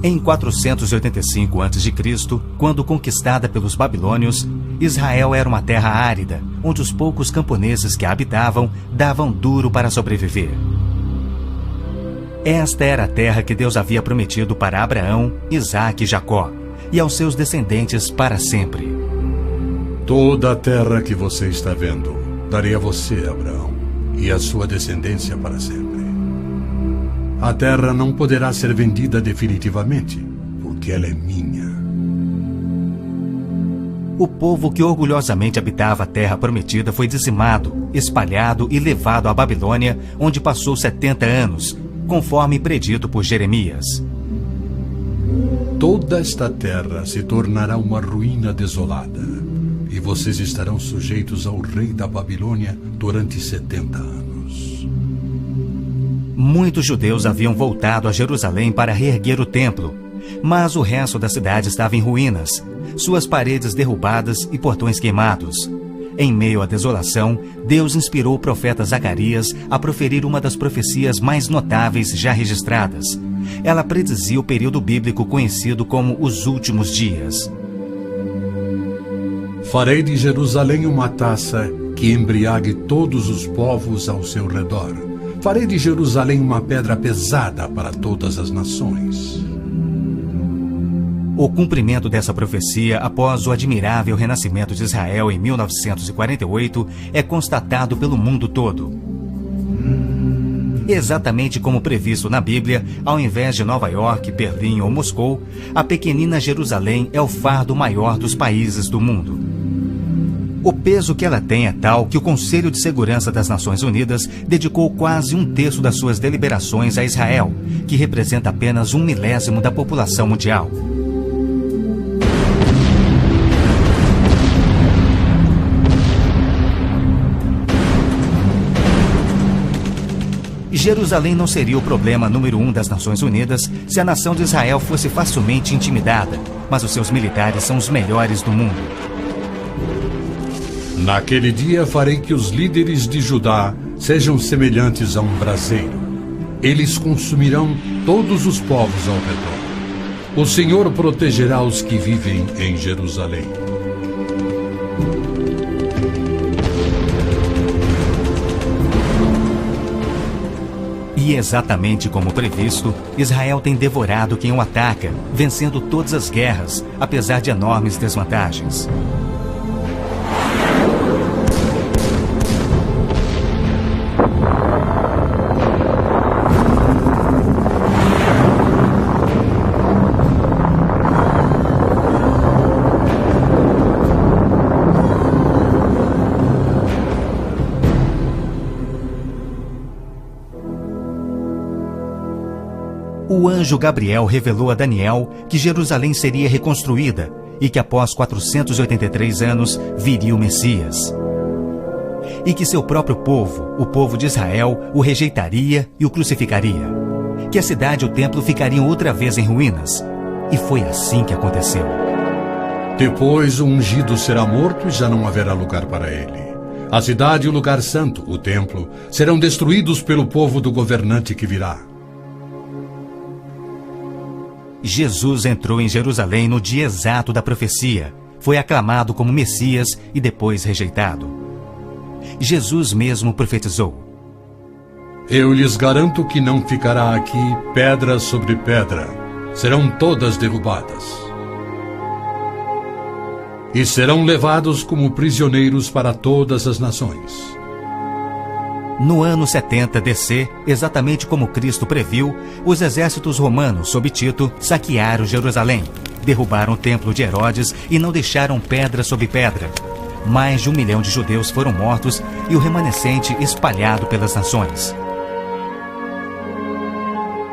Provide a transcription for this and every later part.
Em 485 a.C., quando conquistada pelos babilônios, Israel era uma terra árida, onde os poucos camponeses que a habitavam davam duro para sobreviver. Esta era a terra que Deus havia prometido para Abraão, Isaque e Jacó, e aos seus descendentes para sempre. Toda a terra que você está vendo, darei a você, Abraão, e a sua descendência para sempre. A terra não poderá ser vendida definitivamente, porque ela é minha. O povo que orgulhosamente habitava a terra prometida foi dizimado, espalhado e levado à Babilônia, onde passou 70 anos, conforme predito por Jeremias. Toda esta terra se tornará uma ruína desolada, e vocês estarão sujeitos ao rei da Babilônia durante 70 anos. Muitos judeus haviam voltado a Jerusalém para reerguer o templo, mas o resto da cidade estava em ruínas, suas paredes derrubadas e portões queimados. Em meio à desolação, Deus inspirou o profeta Zacarias a proferir uma das profecias mais notáveis já registradas. Ela predizia o período bíblico conhecido como os últimos dias. Farei de Jerusalém uma taça que embriague todos os povos ao seu redor. Farei de Jerusalém uma pedra pesada para todas as nações. O cumprimento dessa profecia após o admirável renascimento de Israel em 1948 é constatado pelo mundo todo. Exatamente como previsto na Bíblia, ao invés de Nova York, Berlim ou Moscou, a pequenina Jerusalém é o fardo maior dos países do mundo. O peso que ela tem é tal que o Conselho de Segurança das Nações Unidas dedicou quase 1/3 das suas deliberações a Israel, que representa apenas 1/1000 da população mundial. Jerusalém não seria o problema número 1 das Nações Unidas se a nação de Israel fosse facilmente intimidada, mas os seus militares são os melhores do mundo. Naquele dia farei que os líderes de Judá sejam semelhantes a um braseiro. Eles consumirão todos os povos ao redor. O Senhor protegerá os que vivem em Jerusalém. E exatamente como previsto, Israel tem devorado quem o ataca, vencendo todas as guerras, apesar de enormes desvantagens. O anjo Gabriel revelou a Daniel que Jerusalém seria reconstruída e que após 483 anos viria o Messias. E que seu próprio povo, o povo de Israel, o rejeitaria e o crucificaria. Que a cidade e o templo ficariam outra vez em ruínas. E foi assim que aconteceu. Depois o ungido será morto e já não haverá lugar para ele. A cidade e o lugar santo, o templo, serão destruídos pelo povo do governante que virá. Jesus entrou em Jerusalém no dia exato da profecia, foi aclamado como Messias e depois rejeitado. Jesus mesmo profetizou: Eu lhes garanto que não ficará aqui pedra sobre pedra, serão todas derrubadas. E serão levados como prisioneiros para todas as nações. No ano 70 DC, exatamente como Cristo previu, os exércitos romanos, sob Tito, saquearam Jerusalém, derrubaram o templo de Herodes e não deixaram pedra sobre pedra. Mais de 1 milhão de judeus foram mortos e o remanescente espalhado pelas nações.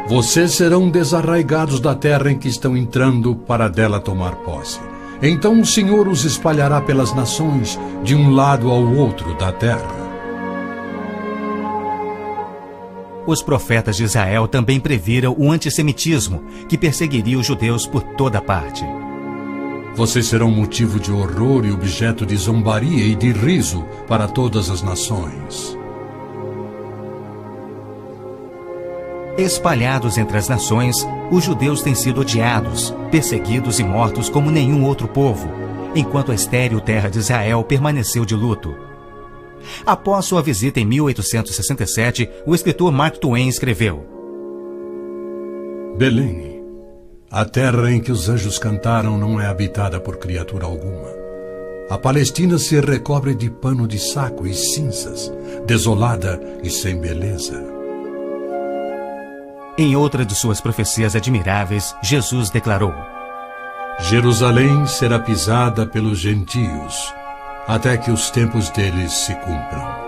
Vocês serão desarraigados da terra em que estão entrando para dela tomar posse. Então o Senhor os espalhará pelas nações, de um lado ao outro da terra. Os profetas de Israel também previram o antissemitismo, que perseguiria os judeus por toda parte. Vocês serão motivo de horror e objeto de zombaria e de riso para todas as nações. Espalhados entre as nações, os judeus têm sido odiados, perseguidos e mortos como nenhum outro povo, enquanto a estéril terra de Israel permaneceu de luto. Após sua visita em 1867, o escritor Mark Twain escreveu: Belém, a terra em que os anjos cantaram não é habitada por criatura alguma. A Palestina se recobre de pano de saco e cinzas, desolada e sem beleza. Em outra de suas profecias admiráveis, Jesus declarou: Jerusalém será pisada pelos gentios, até que os tempos deles se cumpram.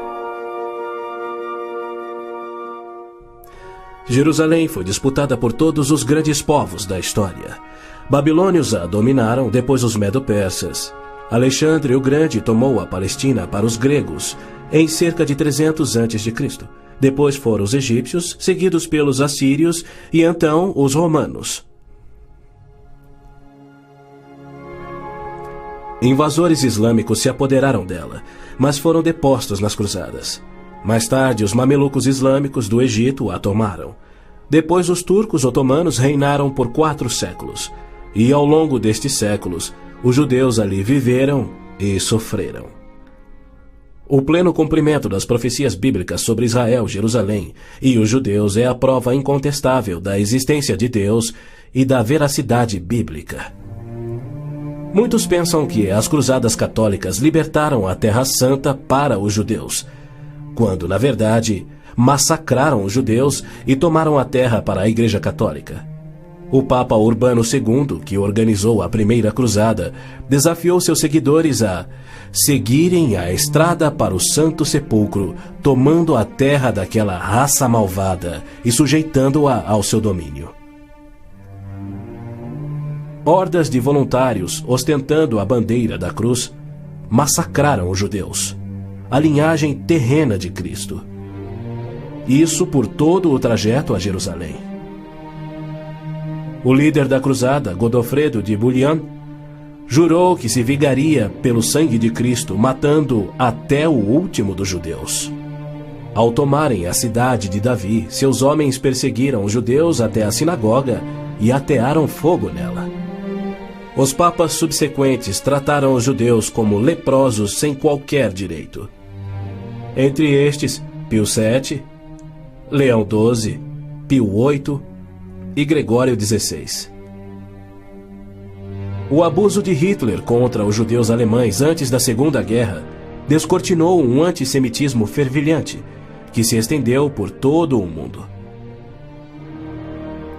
Jerusalém foi disputada por todos os grandes povos da história. Babilônios a dominaram, depois os medo-persas. Alexandre o Grande tomou a Palestina para os gregos em cerca de 300 a.C. Depois foram os egípcios, seguidos pelos assírios e então os romanos. Invasores islâmicos se apoderaram dela, mas foram depostos nas cruzadas. Mais tarde, os mamelucos islâmicos do Egito a tomaram. Depois, os turcos otomanos reinaram por 4 séculos. E ao longo destes séculos, os judeus ali viveram e sofreram. O pleno cumprimento das profecias bíblicas sobre Israel, Jerusalém e os judeus é a prova incontestável da existência de Deus e da veracidade bíblica. Muitos pensam que as cruzadas católicas libertaram a Terra Santa para os judeus, quando, na verdade, massacraram os judeus e tomaram a terra para a Igreja Católica. O Papa Urbano II, que organizou a primeira cruzada, desafiou seus seguidores a seguirem a estrada para o Santo Sepulcro, tomando a terra daquela raça malvada e sujeitando-a ao seu domínio. Hordas de voluntários, ostentando a bandeira da cruz, massacraram os judeus, a linhagem terrena de Cristo. Isso por todo o trajeto a Jerusalém. O líder da cruzada, Godofredo de Bouillon, jurou que se vingaria pelo sangue de Cristo, matando até o último dos judeus. Ao tomarem a cidade de Davi, seus homens perseguiram os judeus até a sinagoga e atearam fogo nela. Os papas subsequentes trataram os judeus como leprosos sem qualquer direito. Entre estes, Pio VII, Leão XII, Pio VIII e Gregório XVI. O abuso de Hitler contra os judeus alemães antes da Segunda Guerra descortinou um antissemitismo fervilhante que se estendeu por todo o mundo.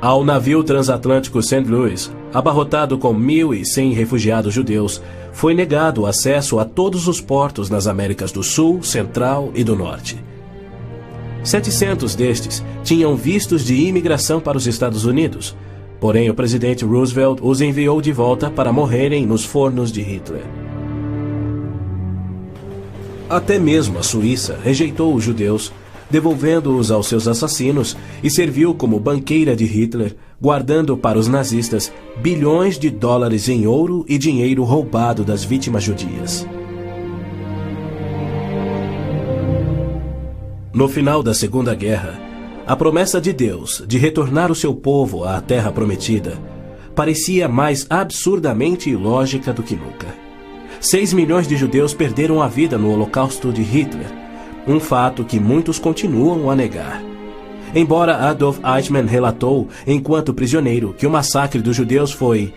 Ao navio transatlântico St. Louis, abarrotado com 1.100 refugiados judeus, foi negado acesso a todos os portos nas Américas do Sul, Central e do Norte. 700 destes tinham vistos de imigração para os Estados Unidos, porém o presidente Roosevelt os enviou de volta para morrerem nos fornos de Hitler. Até mesmo a Suíça rejeitou os judeus, devolvendo-os aos seus assassinos, e serviu como banqueira de Hitler, guardando para os nazistas bilhões de dólares em ouro e dinheiro roubado das vítimas judias. No final da Segunda Guerra, a promessa de Deus de retornar o seu povo à Terra Prometida parecia mais absurdamente ilógica do que nunca. 6 milhões de judeus perderam a vida no Holocausto de Hitler, um fato que muitos continuam a negar. Embora Adolf Eichmann relatou, enquanto prisioneiro, que o massacre dos judeus foi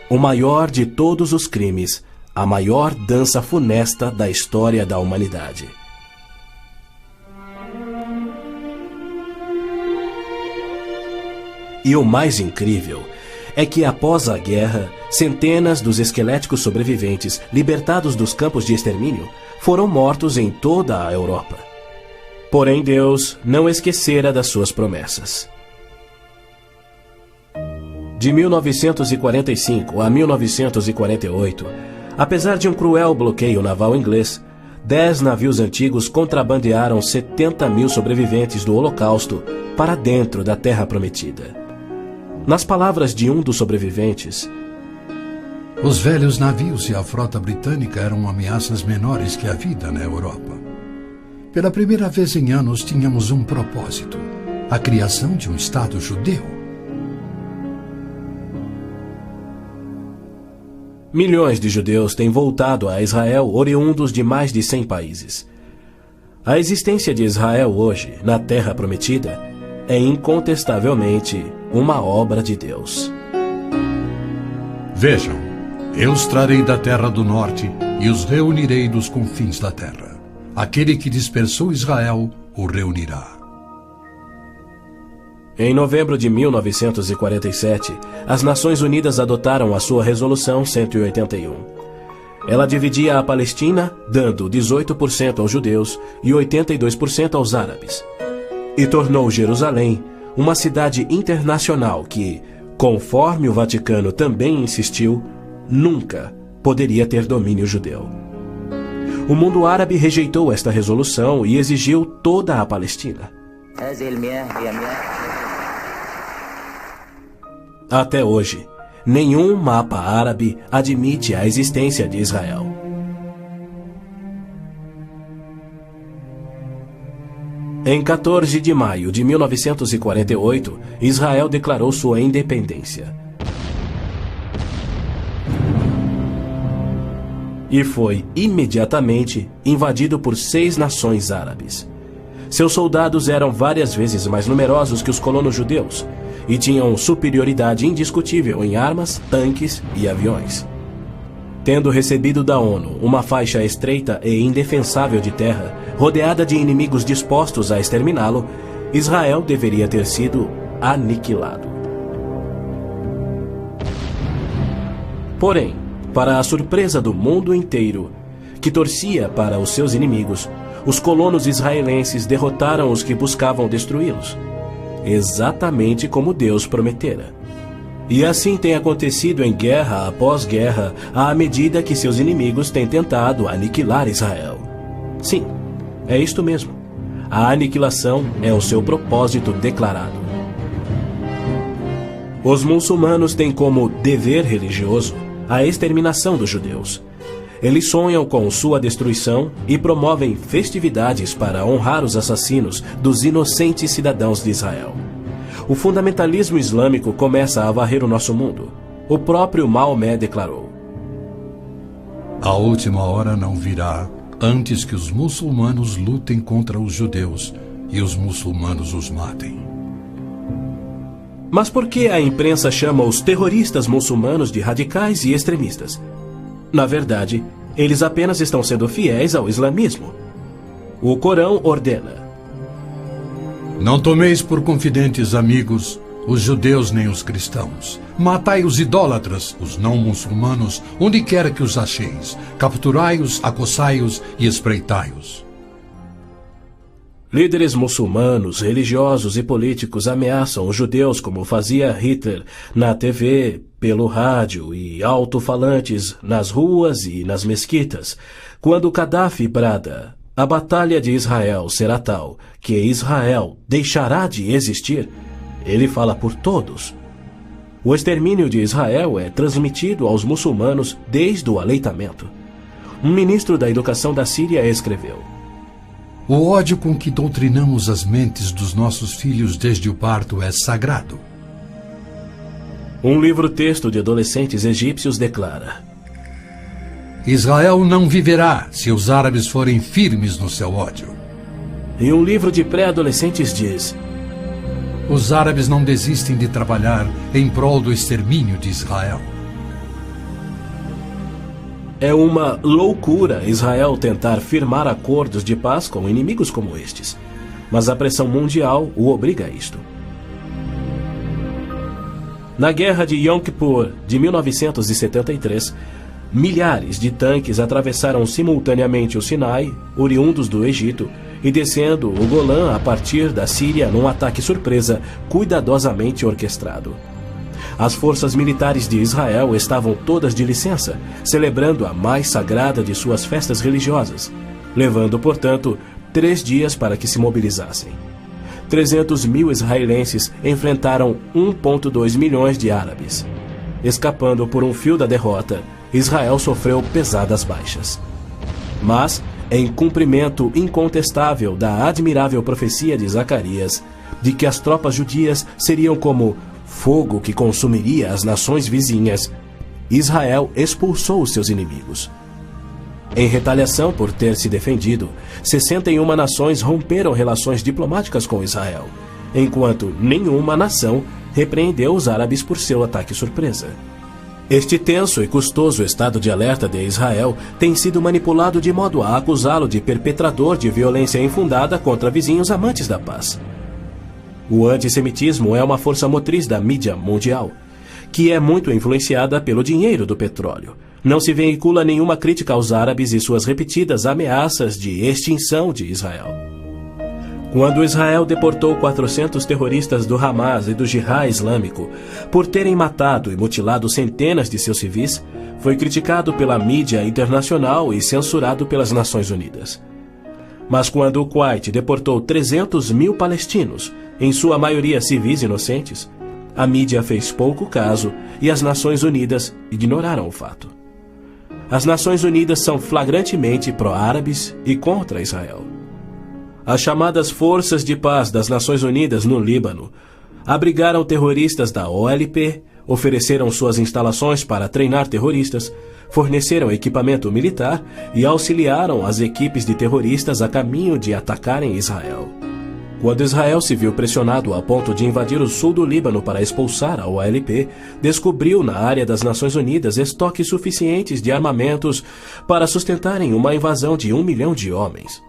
o maior de todos os crimes, a maior dança funesta da história da humanidade. E o mais incrível é que, após a guerra, centenas dos esqueléticos sobreviventes, libertados dos campos de extermínio, foram mortos em toda a Europa. Porém, Deus não esquecera das suas promessas. De 1945 a 1948, apesar de um cruel bloqueio naval inglês, 10 navios antigos contrabandearam 70 mil sobreviventes do Holocausto para dentro da Terra Prometida. Nas palavras de um dos sobreviventes, os velhos navios e a frota britânica eram ameaças menores que a vida na Europa. Pela primeira vez em anos tínhamos um propósito: a criação de um Estado judeu. Milhões de judeus têm voltado a Israel oriundos de mais de 100 países. A existência de Israel hoje, na Terra Prometida, é incontestavelmente uma obra de Deus. Vejam, eu os trarei da terra do norte e os reunirei dos confins da terra. Aquele que dispersou Israel o reunirá. Em novembro de 1947, as Nações Unidas adotaram a sua Resolução 181. Ela dividia a Palestina, dando 18% aos judeus e 82% aos árabes. E tornou Jerusalém uma cidade internacional que, conforme o Vaticano também insistiu, nunca poderia ter domínio judeu. O mundo árabe rejeitou esta resolução e exigiu toda a Palestina. Até hoje, nenhum mapa árabe admite a existência de Israel. Em 14 de maio de 1948, Israel declarou sua independência. E foi imediatamente invadido por 6 nações árabes. Seus soldados eram várias vezes mais numerosos que os colonos judeus e tinham superioridade indiscutível em armas, tanques e aviões. Tendo recebido da ONU uma faixa estreita e indefensável de terra, rodeada de inimigos dispostos a exterminá-lo, Israel deveria ter sido aniquilado. Porém, para a surpresa do mundo inteiro, que torcia para os seus inimigos, os colonos israelenses derrotaram os que buscavam destruí-los, exatamente como Deus prometera. E assim tem acontecido em guerra após guerra, à medida que seus inimigos têm tentado aniquilar Israel. Sim, é isto mesmo. A aniquilação é o seu propósito declarado. Os muçulmanos têm como dever religioso a exterminação dos judeus. Eles sonham com sua destruição e promovem festividades para honrar os assassinos dos inocentes cidadãos de Israel. O fundamentalismo islâmico começa a varrer o nosso mundo. O próprio Maomé declarou: A última hora não virá antes que os muçulmanos lutem contra os judeus e os muçulmanos os matem. Mas por que a imprensa chama os terroristas muçulmanos de radicais e extremistas? Na verdade, eles apenas estão sendo fiéis ao islamismo. O Corão ordena: Não tomeis por confidentes amigos os judeus nem os cristãos. Matai os idólatras, os não muçulmanos, onde quer que os acheis. Capturai-os, acossai-os e espreitai-os. Líderes muçulmanos, religiosos e políticos ameaçam os judeus como fazia Hitler na TV, pelo rádio e alto-falantes nas ruas e nas mesquitas. Quando Gaddafi brada: a batalha de Israel será tal que Israel deixará de existir, ele fala por todos. O extermínio de Israel é transmitido aos muçulmanos desde o aleitamento. Um ministro da educação da Síria escreveu: O ódio com que doutrinamos as mentes dos nossos filhos desde o parto é sagrado. Um livro-texto de adolescentes egípcios declara: Israel não viverá se os árabes forem firmes no seu ódio. E um livro de pré-adolescentes diz: Os árabes não desistem de trabalhar em prol do extermínio de Israel. É uma loucura Israel tentar firmar acordos de paz com inimigos como estes, mas a pressão mundial o obriga a isto. Na Guerra de Yom Kippur de 1973, milhares de tanques atravessaram simultaneamente o Sinai, oriundos do Egito, e descendo o Golã a partir da Síria num ataque surpresa cuidadosamente orquestrado. As forças militares de Israel estavam todas de licença, celebrando a mais sagrada de suas festas religiosas, levando, portanto, 3 dias para que se mobilizassem. 300 mil israelenses enfrentaram 1,2 milhões de árabes. Escapando por um fio da derrota, Israel sofreu pesadas baixas. Mas, em cumprimento incontestável da admirável profecia de Zacarias, de que as tropas judias seriam como fogo que consumiria as nações vizinhas, Israel expulsou os seus inimigos. Em retaliação por ter se defendido, 61 nações romperam relações diplomáticas com Israel, enquanto nenhuma nação repreendeu os árabes por seu ataque surpresa. Este tenso e custoso estado de alerta de Israel tem sido manipulado de modo a acusá-lo de perpetrador de violência infundada contra vizinhos amantes da paz. O antissemitismo é uma força motriz da mídia mundial, que é muito influenciada pelo dinheiro do petróleo. Não se veicula nenhuma crítica aos árabes e suas repetidas ameaças de extinção de Israel. Quando Israel deportou 400 terroristas do Hamas e do Jihad Islâmico por terem matado e mutilado centenas de seus civis, foi criticado pela mídia internacional e censurado pelas Nações Unidas. Mas quando o Kuwait deportou 300 mil palestinos, em sua maioria civis inocentes, a mídia fez pouco caso e as Nações Unidas ignoraram o fato. As Nações Unidas são flagrantemente pró-árabes e contra Israel. As chamadas Forças de Paz das Nações Unidas no Líbano abrigaram terroristas da OLP, ofereceram suas instalações para treinar terroristas, forneceram equipamento militar e auxiliaram as equipes de terroristas a caminho de atacarem Israel. Quando Israel se viu pressionado a ponto de invadir o sul do Líbano para expulsar a OLP, descobriu na área das Nações Unidas estoques suficientes de armamentos para sustentarem uma invasão de 1 milhão de homens.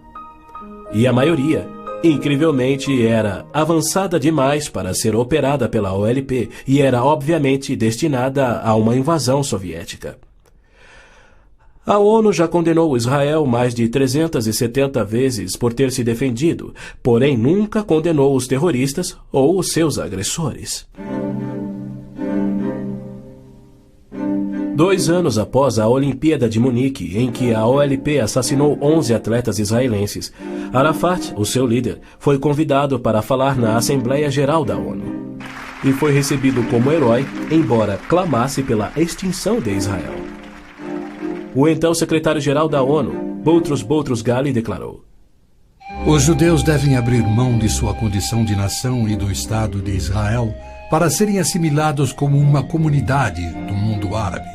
E a maioria, incrivelmente, era avançada demais para ser operada pela OLP e era obviamente destinada a uma invasão soviética. A ONU já condenou Israel mais de 370 vezes por ter se defendido, porém nunca condenou os terroristas ou os seus agressores. 2 anos após a Olimpíada de Munique, em que a OLP assassinou 11 atletas israelenses, Arafat, o seu líder, foi convidado para falar na Assembleia Geral da ONU. E foi recebido como herói, embora clamasse pela extinção de Israel. O então secretário-geral da ONU, Boutros Ghali, declarou: Os judeus devem abrir mão de sua condição de nação e do Estado de Israel para serem assimilados como uma comunidade do mundo árabe.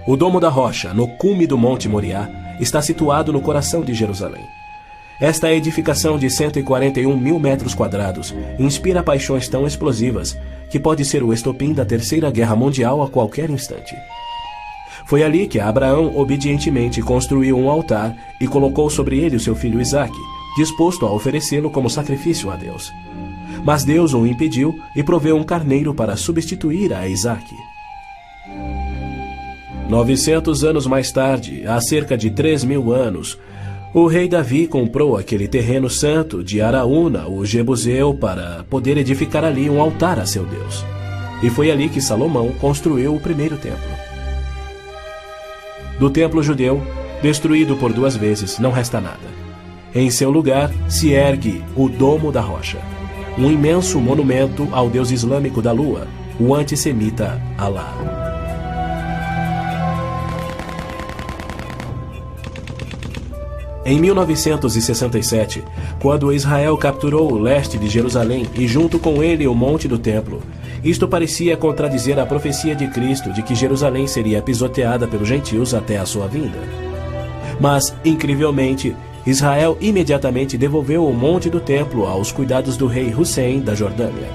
O Domo da Rocha, no cume do Monte Moriá, está situado no coração de Jerusalém. Esta edificação de 141 mil metros quadrados inspira paixões tão explosivas que pode ser o estopim da Terceira Guerra Mundial a qualquer instante. Foi ali que Abraão obedientemente construiu um altar e colocou sobre ele o seu filho Isaque, disposto a oferecê-lo como sacrifício a Deus. Mas Deus o impediu e proveu um carneiro para substituir a Isaque. 900 anos mais tarde, há cerca de 3.000 anos, o rei Davi comprou aquele terreno santo de Araúna, o Jebuseu, para poder edificar ali um altar a seu Deus. E foi ali que Salomão construiu o primeiro templo. Do templo judeu, destruído por 2 vezes, não resta nada. Em seu lugar se ergue o Domo da Rocha, um imenso monumento ao deus islâmico da lua, o antissemita Alá. Em 1967, quando Israel capturou o leste de Jerusalém e junto com ele o Monte do Templo, isto parecia contradizer a profecia de Cristo de que Jerusalém seria pisoteada pelos gentios até a sua vinda. Mas, incrivelmente, Israel imediatamente devolveu o Monte do Templo aos cuidados do rei Hussein da Jordânia.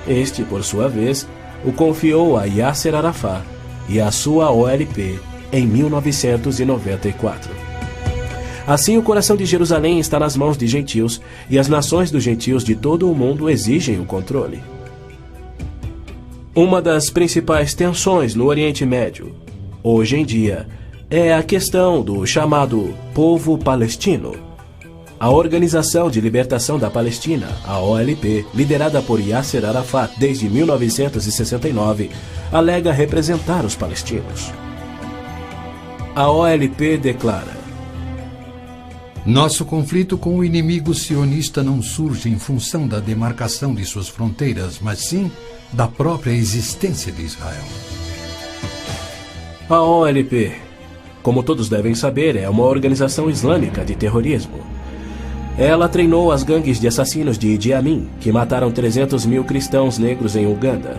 Este, por sua vez, o confiou a Yasser Arafat e a sua OLP em 1994. Assim, o coração de Jerusalém está nas mãos de gentios, e as nações dos gentios de todo o mundo exigem o controle. Uma das principais tensões no Oriente Médio, hoje em dia, é a questão do chamado povo palestino. A Organização de Libertação da Palestina, a OLP, liderada por Yasser Arafat desde 1969, alega representar os palestinos. A OLP declara: Nosso conflito com o inimigo sionista não surge em função da demarcação de suas fronteiras, mas sim da própria existência de Israel. A OLP, como todos devem saber, é uma organização islâmica de terrorismo. Ela treinou as gangues de assassinos de Idi Amin, que mataram 300 mil cristãos negros em Uganda.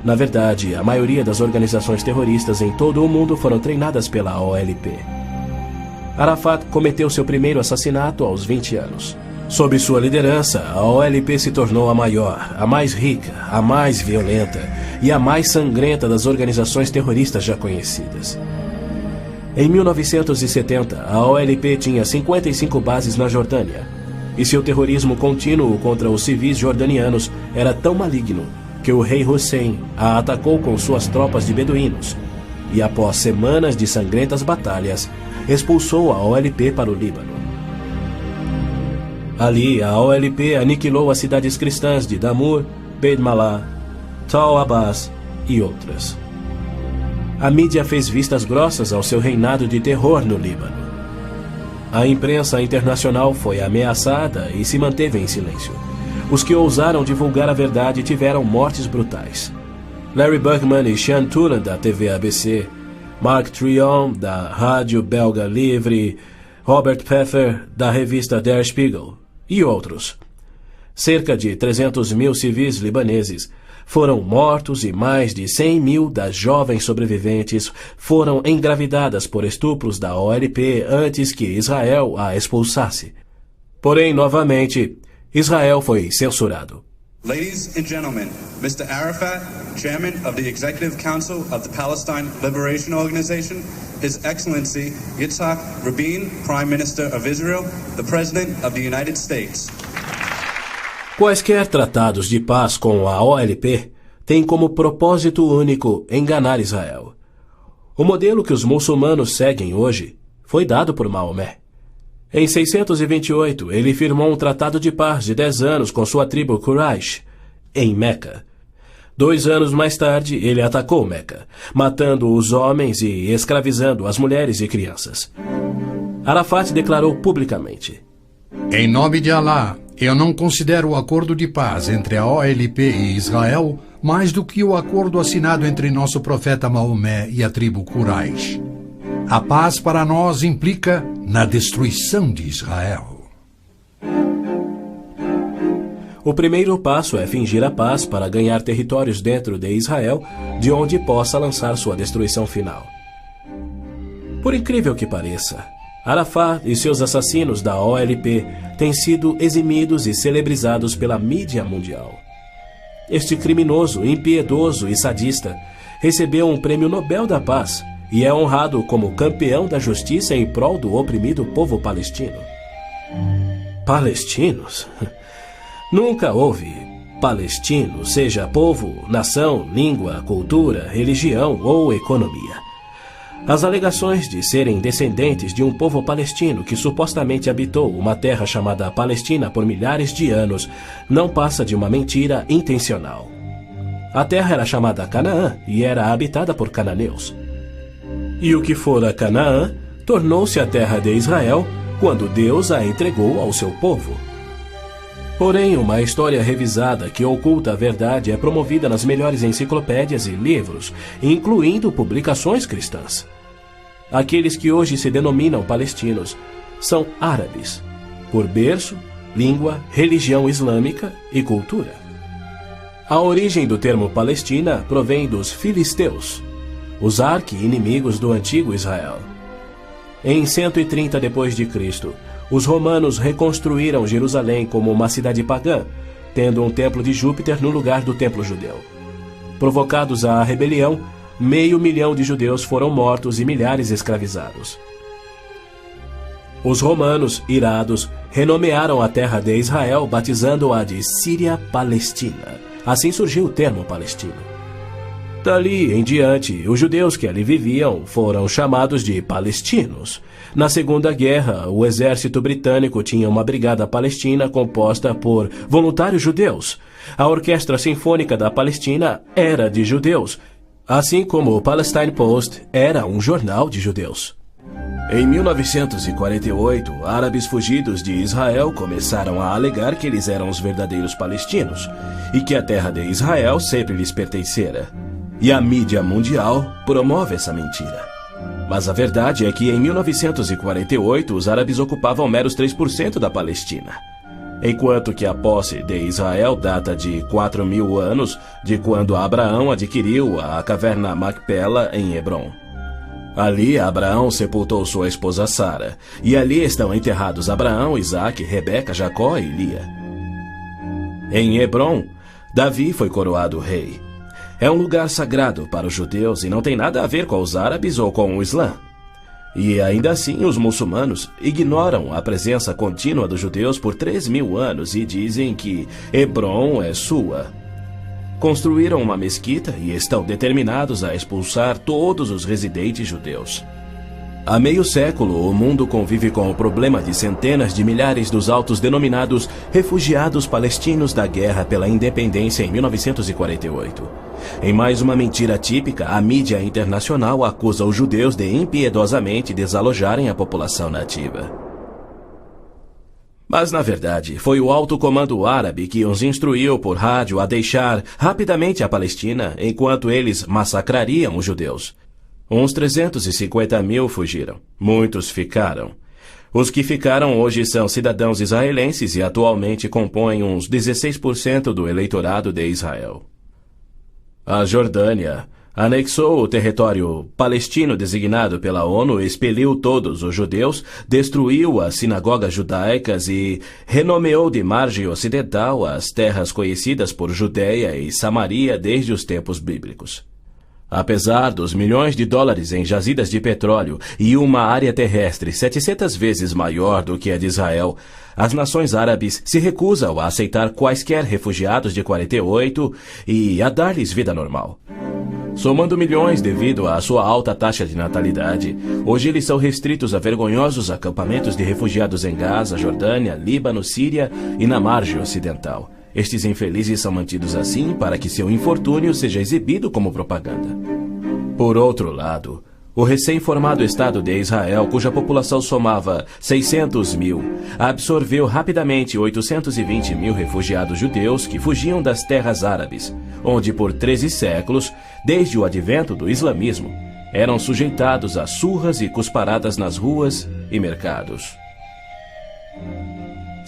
Na verdade, a maioria das organizações terroristas em todo o mundo foram treinadas pela OLP. Arafat cometeu seu primeiro assassinato aos 20 anos. Sob sua liderança, a OLP se tornou a maior, a mais rica, a mais violenta e a mais sangrenta das organizações terroristas já conhecidas. Em 1970, a OLP tinha 55 bases na Jordânia, e seu terrorismo contínuo contra os civis jordanianos era tão maligno que o rei Hussein a atacou com suas tropas de beduínos e, após semanas de sangrentas batalhas, expulsou a OLP para o Líbano. Ali, a OLP aniquilou as cidades cristãs de Damour, Beit Malá, Tal Abbas e outras. A mídia fez vistas grossas ao seu reinado de terror no Líbano. A imprensa internacional foi ameaçada e se manteve em silêncio. Os que ousaram divulgar a verdade tiveram mortes brutais. Larry Bergman e Sean Turan, da TV ABC, Mark Trion, da Rádio Belga Livre, Robert Pfeffer, da revista Der Spiegel, e outros. Cerca de 300 mil civis libaneses foram mortos e mais de 100 mil das jovens sobreviventes foram engravidadas por estupros da OLP antes que Israel a expulsasse. Porém, novamente, Israel foi censurado. Ladies and gentlemen, Mr. Arafat, Chairman of the Executive Council of the Palestine Liberation Organization, His Excellency Yitzhak Rabin, Prime Minister of Israel, the President of the United States. Quaisquer tratados de paz com a OLP têm como propósito único enganar Israel. O modelo que os muçulmanos seguem hoje foi dado por Maomé. Em 628, ele firmou um tratado de paz de 10 anos com sua tribo Quraysh, em Meca. 2 anos mais tarde, ele atacou Meca, matando os homens e escravizando as mulheres e crianças. Arafat declarou publicamente: Em nome de Alá, eu não considero o acordo de paz entre a OLP e Israel mais do que o acordo assinado entre nosso profeta Maomé e a tribo Quraysh. A paz para nós implica na destruição de Israel. O primeiro passo é fingir a paz para ganhar territórios dentro de Israel, de onde possa lançar sua destruição final. Por incrível que pareça, Arafat e seus assassinos da OLP têm sido eximidos e celebrizados pela mídia mundial. Este criminoso, impiedoso e sadista recebeu um prêmio Nobel da Paz e é honrado como campeão da justiça em prol do oprimido povo palestino. Palestinos? Nunca houve palestino, seja povo, nação, língua, cultura, religião ou economia. As alegações de serem descendentes de um povo palestino que supostamente habitou uma terra chamada Palestina por milhares de anos não passa de uma mentira intencional. A terra era chamada Canaã e era habitada por cananeus. E o que fora Canaã tornou-se a terra de Israel quando Deus a entregou ao seu povo. Porém, uma história revisada que oculta a verdade é promovida nas melhores enciclopédias e livros, incluindo publicações cristãs. Aqueles que hoje se denominam palestinos são árabes, por berço, língua, religião islâmica e cultura. A origem do termo Palestina provém dos filisteus, os arqui-inimigos do antigo Israel. Em 130 d.C., os romanos reconstruíram Jerusalém como uma cidade pagã, tendo um templo de Júpiter no lugar do templo judeu. Provocados à rebelião, 500.000 de judeus foram mortos e milhares escravizados. Os romanos, irados, renomearam a terra de Israel, batizando-a de Síria-Palestina. Assim surgiu o termo palestino. Dali em diante, os judeus que ali viviam foram chamados de palestinos. Na Segunda Guerra, o exército britânico tinha uma brigada palestina composta por voluntários judeus. A Orquestra Sinfônica da Palestina era de judeus, assim como o Palestine Post era um jornal de judeus. Em 1948, árabes fugidos de Israel começaram a alegar que eles eram os verdadeiros palestinos e que a terra de Israel sempre lhes pertencera. E a mídia mundial promove essa mentira. Mas a verdade é que em 1948 os árabes ocupavam meros 3% da Palestina. Enquanto que a posse de Israel data de 4.000 anos de quando Abraão adquiriu a caverna Macpela em Hebrom. Ali Abraão sepultou sua esposa Sara, e ali estão enterrados Abraão, Isaque, Rebeca, Jacó e Lia. Em Hebrom, Davi foi coroado rei. É um lugar sagrado para os judeus e não tem nada a ver com os árabes ou com o Islã. E ainda assim os muçulmanos ignoram a presença contínua dos judeus por 3.000 anos e dizem que Hebrom é sua. Construíram uma mesquita e estão determinados a expulsar todos os residentes judeus. Há meio século, o mundo convive com o problema de centenas de milhares dos autodenominados refugiados palestinos da guerra pela independência em 1948. Em mais uma mentira típica, a mídia internacional acusa os judeus de impiedosamente desalojarem a população nativa. Mas, na verdade, foi o alto comando árabe que os instruiu por rádio a deixar rapidamente a Palestina enquanto eles massacrariam os judeus. Uns 350.000 fugiram. Muitos ficaram. Os que ficaram hoje são cidadãos israelenses e atualmente compõem uns 16% do eleitorado de Israel. A Jordânia anexou o território palestino designado pela ONU, expeliu todos os judeus, destruiu as sinagogas judaicas e renomeou de margem ocidental as terras conhecidas por Judeia e Samaria desde os tempos bíblicos. Apesar dos milhões de dólares em jazidas de petróleo e uma área terrestre 700 vezes maior do que a de Israel, as nações árabes se recusam a aceitar quaisquer refugiados de 48 e a dar-lhes vida normal. Somando milhões devido à sua alta taxa de natalidade, hoje eles são restritos a vergonhosos acampamentos de refugiados em Gaza, Jordânia, Líbano, Síria e na margem ocidental. Estes infelizes são mantidos assim para que seu infortúnio seja exibido como propaganda. Por outro lado, o recém-formado Estado de Israel, cuja população somava 600.000, absorveu rapidamente 820.000 refugiados judeus que fugiam das terras árabes, onde por 13 séculos, desde o advento do islamismo, eram sujeitados a surras e cusparadas nas ruas e mercados.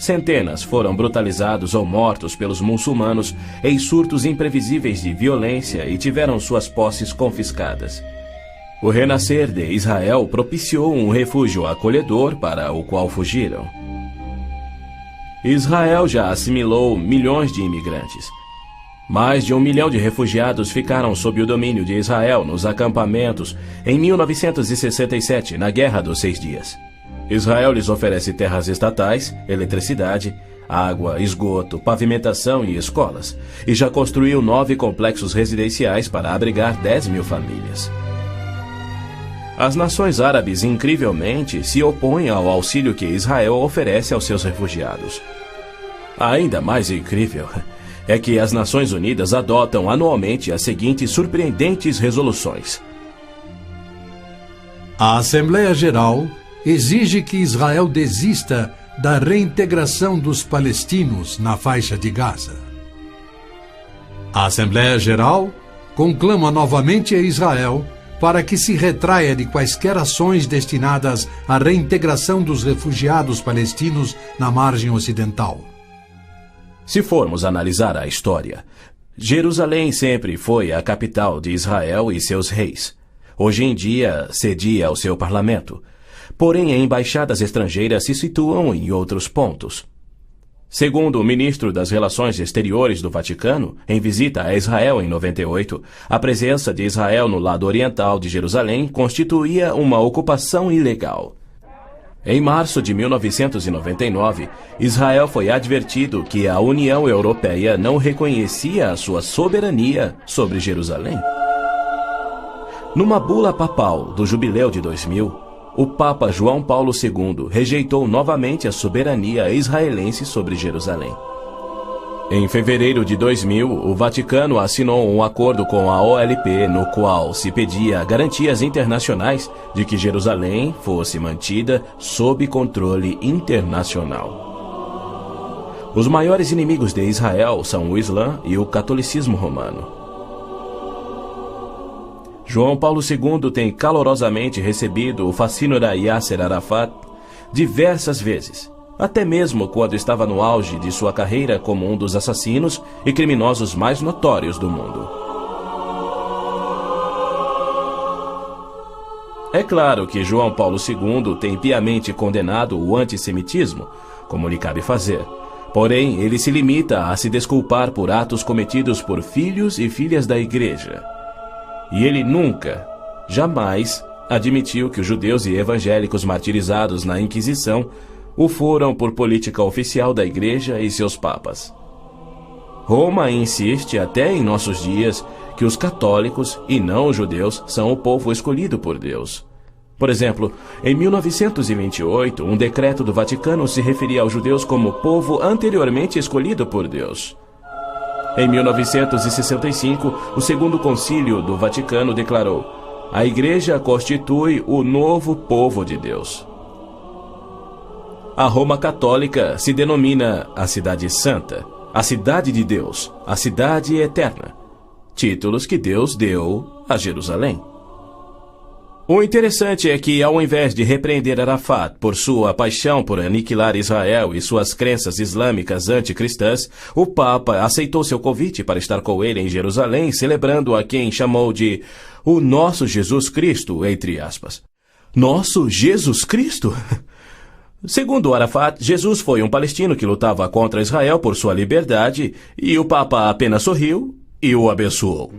Centenas foram brutalizados ou mortos pelos muçulmanos em surtos imprevisíveis de violência e tiveram suas posses confiscadas. O renascer de Israel propiciou um refúgio acolhedor para o qual fugiram. Israel já assimilou milhões de imigrantes. Mais de 1 milhão de refugiados ficaram sob o domínio de Israel nos acampamentos em 1967, na Guerra dos 6 Dias. Israel lhes oferece terras estatais, eletricidade, água, esgoto, pavimentação e escolas, e já construiu 9 complexos residenciais para abrigar 10.000 famílias. As nações árabes, incrivelmente, se opõem ao auxílio que Israel oferece aos seus refugiados. Ainda mais incrível é que as Nações Unidas adotam anualmente as seguintes surpreendentes resoluções. A Assembleia Geral exige que Israel desista da reintegração dos palestinos na faixa de Gaza. A Assembleia Geral conclama novamente a Israel para que se retraia de quaisquer ações destinadas à reintegração dos refugiados palestinos na margem ocidental. Se formos analisar a história, Jerusalém sempre foi a capital de Israel e seus reis. Hoje em dia, cedia ao seu parlamento. Porém, embaixadas estrangeiras se situam em outros pontos. Segundo o ministro das Relações Exteriores do Vaticano, em visita a Israel em 98, a presença de Israel no lado oriental de Jerusalém constituía uma ocupação ilegal. Em março de 1999, Israel foi advertido que a União Europeia não reconhecia a sua soberania sobre Jerusalém. Numa bula papal do Jubileu de 2000, o Papa João Paulo II rejeitou novamente a soberania israelense sobre Jerusalém. Em fevereiro de 2000, o Vaticano assinou um acordo com a OLP, no qual se pedia garantias internacionais de que Jerusalém fosse mantida sob controle internacional. Os maiores inimigos de Israel são o Islã e o catolicismo romano. João Paulo II tem calorosamente recebido o fascínora Yasser Arafat diversas vezes, até mesmo quando estava no auge de sua carreira como um dos assassinos e criminosos mais notórios do mundo. É claro que João Paulo II tem piamente condenado o antissemitismo, como lhe cabe fazer. Porém, ele se limita a se desculpar por atos cometidos por filhos e filhas da Igreja. E ele nunca, jamais, admitiu que os judeus e evangélicos martirizados na Inquisição o foram por política oficial da Igreja e seus papas. Roma insiste até em nossos dias que os católicos e não os judeus são o povo escolhido por Deus. Por exemplo, em 1928, um decreto do Vaticano se referia aos judeus como povo anteriormente escolhido por Deus. Em 1965, o Segundo Concílio do Vaticano declarou: a Igreja constitui o novo povo de Deus. A Roma Católica se denomina a Cidade Santa, a Cidade de Deus, a Cidade Eterna, títulos que Deus deu a Jerusalém. O interessante é que, ao invés de repreender Arafat por sua paixão por aniquilar Israel e suas crenças islâmicas anticristãs, o Papa aceitou seu convite para estar com ele em Jerusalém, celebrando a quem chamou de o nosso Jesus Cristo, entre aspas. Nosso Jesus Cristo? Segundo Arafat, Jesus foi um palestino que lutava contra Israel por sua liberdade, e o Papa apenas sorriu e o abençoou.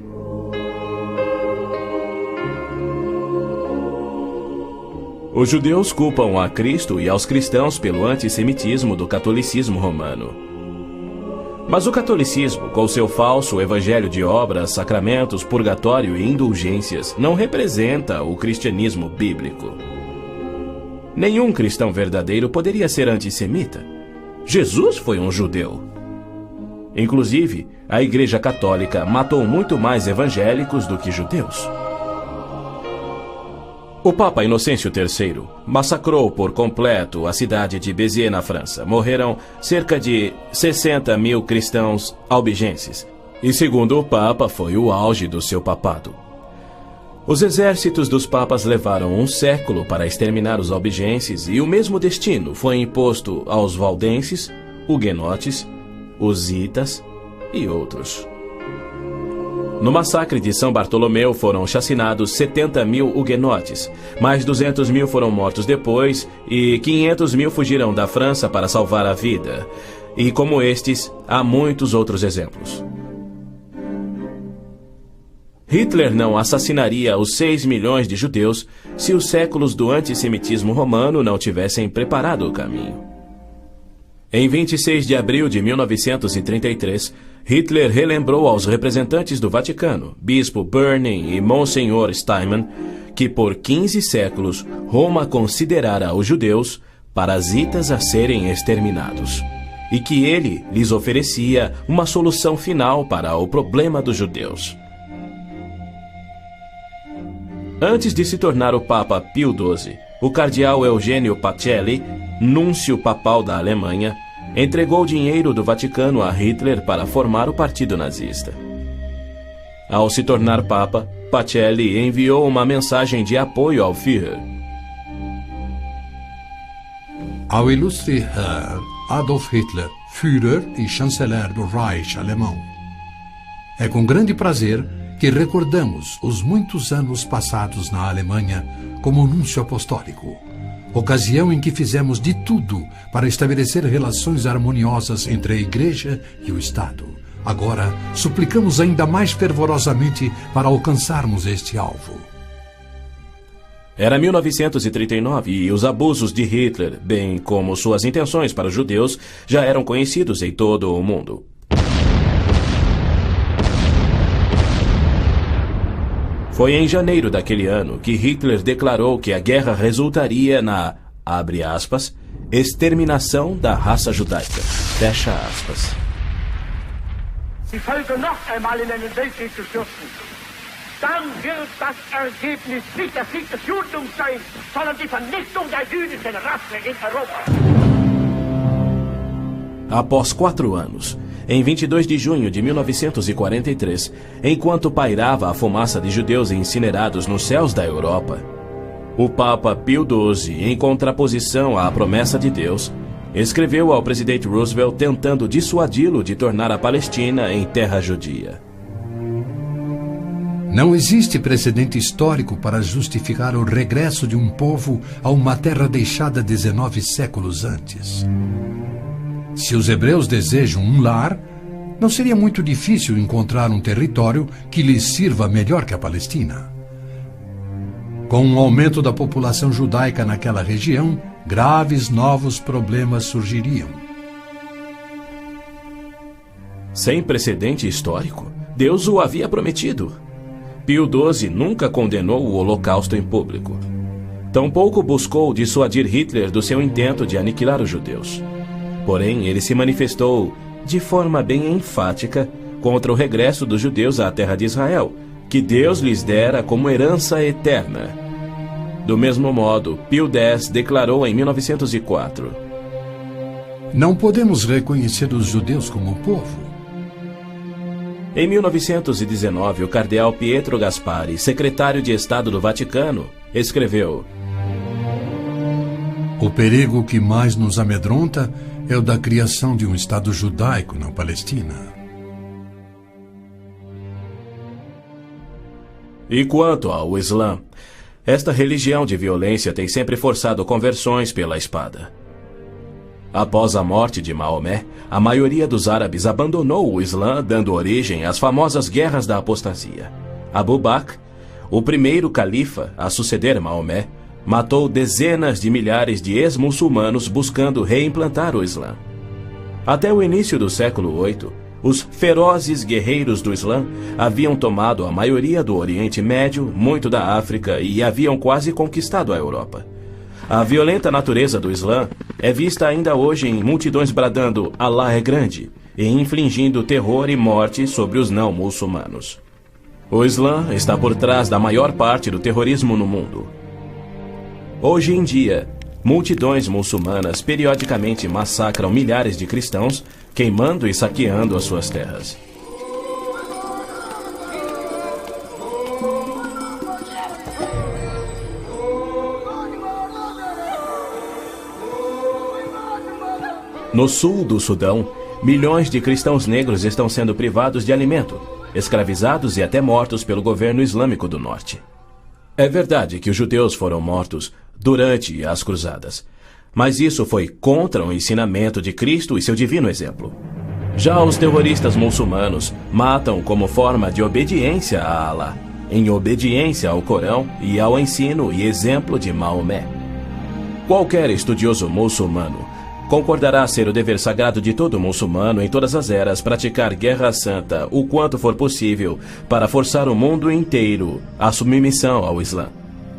Os judeus culpam a Cristo e aos cristãos pelo antissemitismo do catolicismo romano. Mas o catolicismo, com seu falso evangelho de obras, sacramentos, purgatório e indulgências, não representa o cristianismo bíblico. Nenhum cristão verdadeiro poderia ser antissemita. Jesus foi um judeu. Inclusive, a Igreja Católica matou muito mais evangélicos do que judeus. O Papa Inocêncio III massacrou por completo a cidade de Béziers, na França. Morreram cerca de 60 mil cristãos albigenses. E, segundo o Papa, foi o auge do seu papado. Os exércitos dos papas levaram um século para exterminar os albigenses, e o mesmo destino foi imposto aos valdenses, huguenotes, husitas e outros. No massacre de São Bartolomeu foram chacinados 70 mil huguenotes, mais 200 mil foram mortos depois e 500 mil fugiram da França para salvar a vida. E como estes, há muitos outros exemplos. Hitler não assassinaria os 6 milhões de judeus se os séculos do antissemitismo romano não tivessem preparado o caminho. Em 26 de abril de 1933, Hitler relembrou aos representantes do Vaticano, Bispo Börning e Monsenhor Steinmann, que por 15 séculos Roma considerara os judeus parasitas a serem exterminados, e que ele lhes oferecia uma solução final para o problema dos judeus. Antes de se tornar o Papa Pio XII, o cardeal Eugênio Pacelli, núncio papal da Alemanha, entregou dinheiro do Vaticano a Hitler para formar o partido nazista. Ao se tornar Papa, Pacelli enviou uma mensagem de apoio ao Führer. Ao ilustre Herr Adolf Hitler, Führer e chanceler do Reich alemão. É com grande prazer que recordamos os muitos anos passados na Alemanha como núncio apostólico, ocasião em que fizemos de tudo para estabelecer relações harmoniosas entre a Igreja e o Estado. Agora, suplicamos ainda mais fervorosamente para alcançarmos este alvo. Era 1939 e os abusos de Hitler, bem como suas intenções para os judeus, já eram conhecidos em todo o mundo. Foi em janeiro daquele ano que Hitler declarou que a guerra resultaria na, abre aspas, exterminação da raça judaica, fecha aspas. Die Völker noch einmal in einen Weltkrieg zu stürzen, dann wird das Ergebnis nicht der Sieg des Judentums sein, sondern die Vernichtung der jüdischen Rasse in Europa. Após 4 anos, em 22 de junho de 1943, enquanto pairava a fumaça de judeus incinerados nos céus da Europa. O Papa Pio XII, em contraposição à promessa de Deus, escreveu ao presidente Roosevelt tentando dissuadi-lo de tornar a Palestina em terra judia. Não existe precedente histórico para justificar o regresso de um povo a uma terra deixada 19 séculos antes. Se os hebreus desejam um lar, não seria muito difícil encontrar um território que lhes sirva melhor que a Palestina. Com o aumento da população judaica naquela região, graves novos problemas surgiriam. Sem precedente histórico, Deus o havia prometido. Pio XII nunca condenou o Holocausto em público. Tampouco buscou dissuadir Hitler do seu intento de aniquilar os judeus. Porém, ele se manifestou, de forma bem enfática, contra o regresso dos judeus à terra de Israel, que Deus lhes dera como herança eterna. Do mesmo modo, Pio X declarou em 1904: Não podemos reconhecer os judeus como povo. Em 1919, o cardeal Pietro Gasparri, secretário de Estado do Vaticano, escreveu: O perigo que mais nos amedronta é o da criação de um Estado judaico na Palestina. E quanto ao Islã, esta religião de violência tem sempre forçado conversões pela espada. Após a morte de Maomé, a maioria dos árabes abandonou o Islã, dando origem às famosas guerras da apostasia. Abu Bakr, o primeiro califa a suceder Maomé, matou dezenas de milhares de ex-muçulmanos buscando reimplantar o Islã. Até o início do século VIII, os ferozes guerreiros do Islã haviam tomado a maioria do Oriente Médio, muito da África e haviam quase conquistado a Europa. A violenta natureza do Islã é vista ainda hoje em multidões bradando "Allah é grande" e infligindo terror e morte sobre os não-muçulmanos. O Islã está por trás da maior parte do terrorismo no mundo. Hoje em dia, multidões muçulmanas periodicamente massacram milhares de cristãos, queimando e saqueando as suas terras. No sul do Sudão, milhões de cristãos negros estão sendo privados de alimento, escravizados e até mortos pelo governo islâmico do norte. É verdade que os judeus foram mortos durante as cruzadas, mas isso foi contra o ensinamento de Cristo e seu divino exemplo. Já os terroristas muçulmanos matam como forma de obediência a Allah, em obediência ao Corão e ao ensino e exemplo de Maomé. Qualquer estudioso muçulmano concordará ser o dever sagrado de todo muçulmano em todas as eras praticar guerra santa o quanto for possível para forçar o mundo inteiro à submissão ao Islã.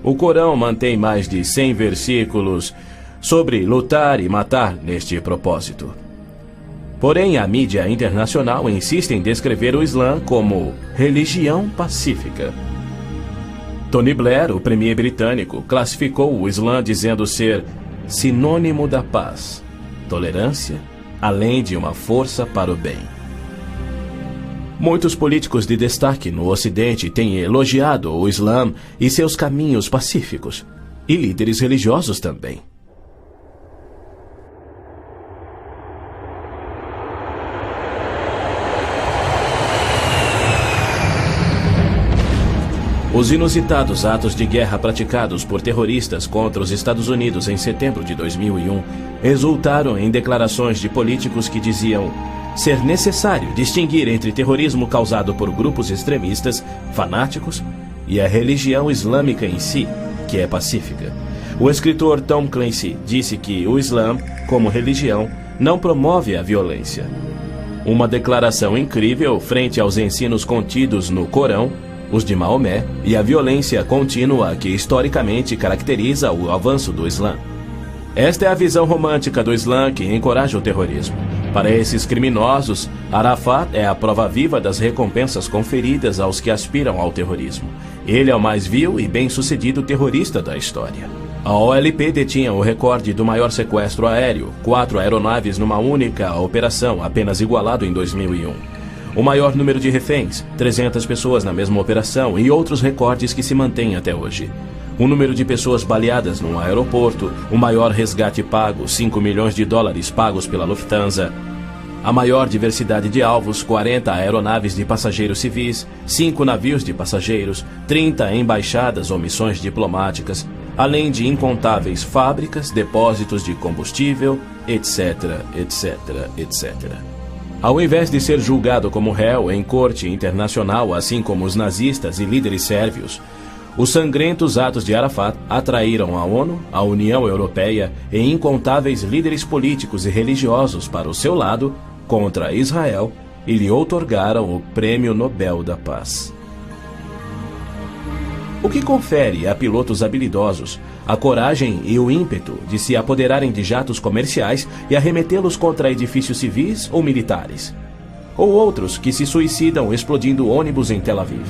O Corão mantém mais de 100 versículos sobre lutar e matar neste propósito. Porém, a mídia internacional insiste em descrever o Islã como religião pacífica. Tony Blair, o premier britânico, classificou o Islã dizendo ser sinônimo da paz, tolerância, além de uma força para o bem. Muitos políticos de destaque no Ocidente têm elogiado o Islã e seus caminhos pacíficos, e líderes religiosos também. Os inusitados atos de guerra praticados por terroristas contra os Estados Unidos em setembro de 2001 resultaram em declarações de políticos que diziam ser necessário distinguir entre terrorismo causado por grupos extremistas, fanáticos, e a religião islâmica em si, que é pacífica. O escritor Tom Clancy disse que o Islã, como religião, não promove a violência. Uma declaração incrível frente aos ensinos contidos no Corão, os de Maomé, e a violência contínua que historicamente caracteriza o avanço do Islã. Esta é a visão romântica do Islã que encoraja o terrorismo. Para esses criminosos, Arafat é a prova viva das recompensas conferidas aos que aspiram ao terrorismo. Ele é o mais vil e bem-sucedido terrorista da história. A OLP detinha o recorde do maior sequestro aéreo, 4 aeronaves numa única operação, apenas igualado em 2001. O maior número de reféns, 300 pessoas na mesma operação e outros recordes que se mantêm até hoje. O número de pessoas baleadas num aeroporto, o maior resgate pago, $5 milhões pagos pela Lufthansa. A maior diversidade de alvos, 40 aeronaves de passageiros civis, 5 navios de passageiros, 30 embaixadas ou missões diplomáticas, além de incontáveis fábricas, depósitos de combustível, etc, etc, etc. Ao invés de ser julgado como réu em corte internacional, assim como os nazistas e líderes sérvios, os sangrentos atos de Arafat atraíram a ONU, a União Europeia e incontáveis líderes políticos e religiosos para o seu lado contra Israel e lhe outorgaram o Prêmio Nobel da Paz. O que confere a pilotos habilidosos a coragem e o ímpeto de se apoderarem de jatos comerciais e arremetê-los contra edifícios civis ou militares. Ou outros que se suicidam explodindo ônibus em Tel Aviv.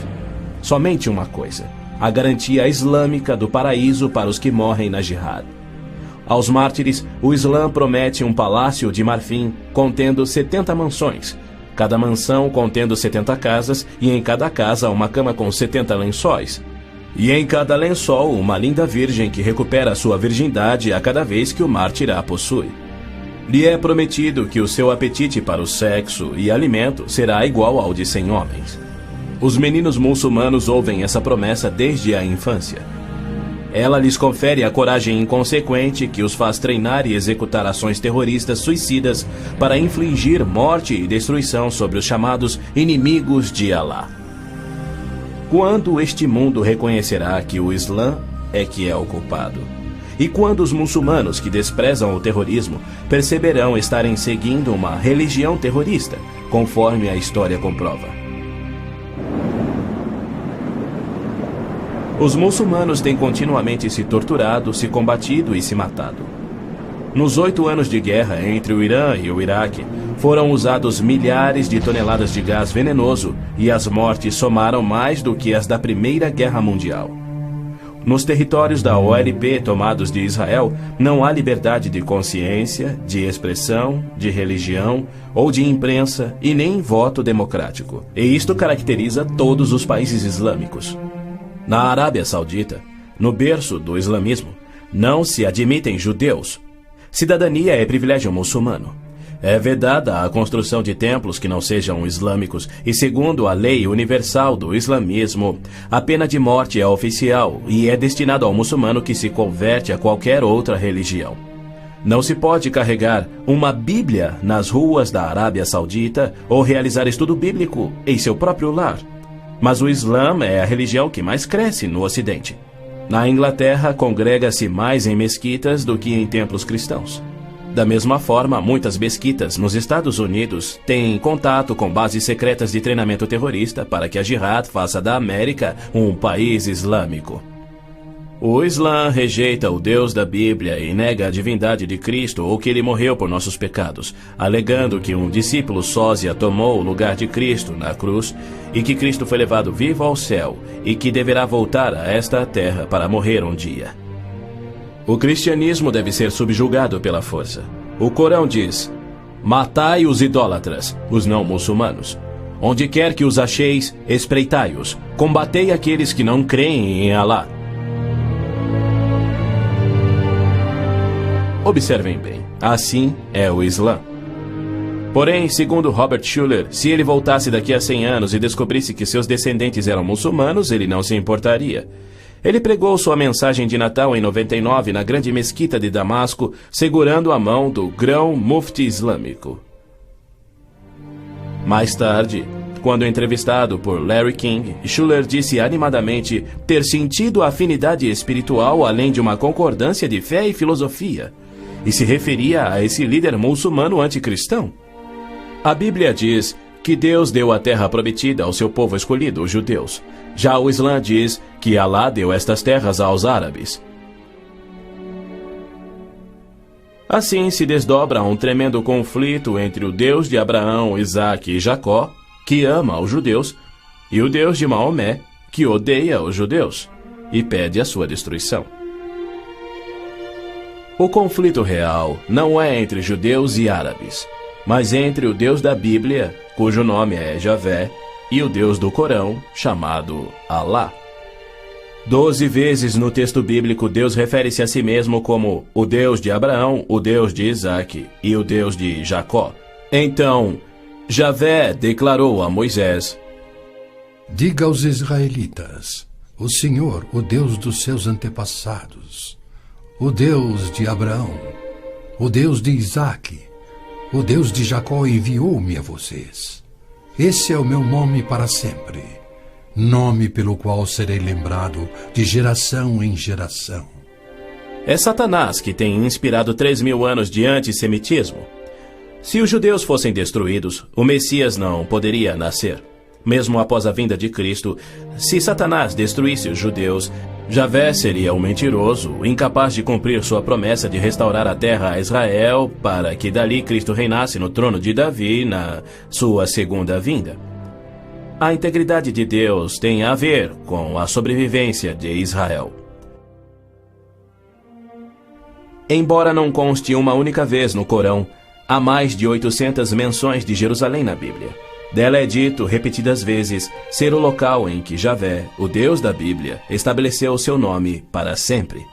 Somente uma coisa: a garantia islâmica do paraíso para os que morrem na jihad. Aos mártires, o Islã promete um palácio de marfim contendo 70 mansões, cada mansão contendo 70 casas e em cada casa uma cama com 70 lençóis. E em cada lençol uma linda virgem que recupera sua virgindade a cada vez que o mártir a possui. Lhe é prometido que o seu apetite para o sexo e alimento será igual ao de 100 homens. Os meninos muçulmanos ouvem essa promessa desde a infância. Ela lhes confere a coragem inconsequente que os faz treinar e executar ações terroristas suicidas para infligir morte e destruição sobre os chamados inimigos de Alá. Quando este mundo reconhecerá que o Islã é que é o culpado? E quando os muçulmanos que desprezam o terrorismo perceberão estarem seguindo uma religião terrorista, conforme a história comprova? Os muçulmanos têm continuamente se torturado, se combatido e se matado. Nos 8 anos de guerra entre o Irã e o Iraque, foram usados milhares de toneladas de gás venenoso e as mortes somaram mais do que as da Primeira Guerra Mundial. Nos territórios da OLP tomados de Israel, não há liberdade de consciência, de expressão, de religião ou de imprensa e nem voto democrático. E isto caracteriza todos os países islâmicos. Na Arábia Saudita, no berço do islamismo, não se admitem judeus. Cidadania é privilégio muçulmano. É vedada a construção de templos que não sejam islâmicos e, segundo a lei universal do islamismo, a pena de morte é oficial e é destinada ao muçulmano que se converte a qualquer outra religião. Não se pode carregar uma Bíblia nas ruas da Arábia Saudita ou realizar estudo bíblico em seu próprio lar. Mas o Islã é a religião que mais cresce no Ocidente. Na Inglaterra, congrega-se mais em mesquitas do que em templos cristãos. Da mesma forma, muitas mesquitas nos Estados Unidos têm contato com bases secretas de treinamento terrorista para que a Jihad faça da América um país islâmico. O Islã rejeita o Deus da Bíblia e nega a divindade de Cristo ou que ele morreu por nossos pecados, alegando que um discípulo sósia tomou o lugar de Cristo na cruz e que Cristo foi levado vivo ao céu e que deverá voltar a esta terra para morrer um dia. O cristianismo deve ser subjugado pela força. O Corão diz: matai os idólatras, os não muçulmanos. Onde quer que os acheis, espreitai-os. Combatei aqueles que não creem em Alá. Observem bem, assim é o Islã. Porém, segundo Robert Schuller, se ele voltasse daqui a 100 anos e descobrisse que seus descendentes eram muçulmanos, ele não se importaria. Ele pregou sua mensagem de Natal em 99 na grande mesquita de Damasco, segurando a mão do grão mufti islâmico. Mais tarde, quando entrevistado por Larry King, Schuller disse animadamente ter sentido a afinidade espiritual além de uma concordância de fé e filosofia, e se referia a esse líder muçulmano anticristão. A Bíblia diz que Deus deu a terra prometida ao seu povo escolhido, os judeus. Já o Islã diz que Alá deu estas terras aos árabes. Assim se desdobra um tremendo conflito entre o Deus de Abraão, Isaque e Jacó, que ama os judeus, e o Deus de Maomé, que odeia os judeus e pede a sua destruição. O conflito real não é entre judeus e árabes, mas entre o Deus da Bíblia, cujo nome é Javé, e o Deus do Corão, chamado Alá. 12 vezes no texto bíblico Deus refere-se a si mesmo como o Deus de Abraão, o Deus de Isaque e o Deus de Jacó. Então, Javé declarou a Moisés: Diga aos israelitas, o Senhor, o Deus dos seus antepassados, o Deus de Abraão, o Deus de Isaque, o Deus de Jacó enviou-me a vocês. Esse é o meu nome para sempre, nome pelo qual serei lembrado de geração em geração. É Satanás que tem inspirado 3.000 anos de antissemitismo. Se os judeus fossem destruídos, o Messias não poderia nascer. Mesmo após a vinda de Cristo, se Satanás destruísse os judeus, Javé seria um mentiroso, incapaz de cumprir sua promessa de restaurar a terra a Israel para que dali Cristo reinasse no trono de Davi na sua segunda vinda. A integridade de Deus tem a ver com a sobrevivência de Israel. Embora não conste uma única vez no Corão, há mais de 800 menções de Jerusalém na Bíblia. Dela é dito repetidas vezes ser o local em que Javé, o Deus da Bíblia, estabeleceu o seu nome para sempre.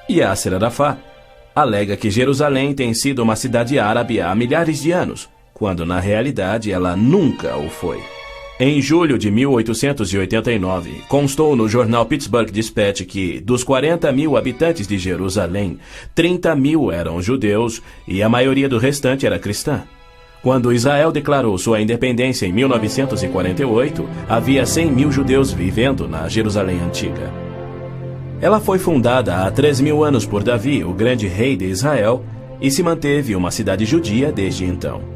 Yasser Arafat alega que Jerusalém tem sido uma cidade árabe há milhares de anos, quando na realidade ela nunca o foi. Em julho de 1889, constou no jornal Pittsburgh Dispatch que, dos 40.000 habitantes de Jerusalém, 30.000 eram judeus e a maioria do restante era cristã. Quando Israel declarou sua independência em 1948, havia 100.000 judeus vivendo na Jerusalém antiga. Ela foi fundada há 3.000 anos por Davi, o grande rei de Israel, e se manteve uma cidade judia desde então.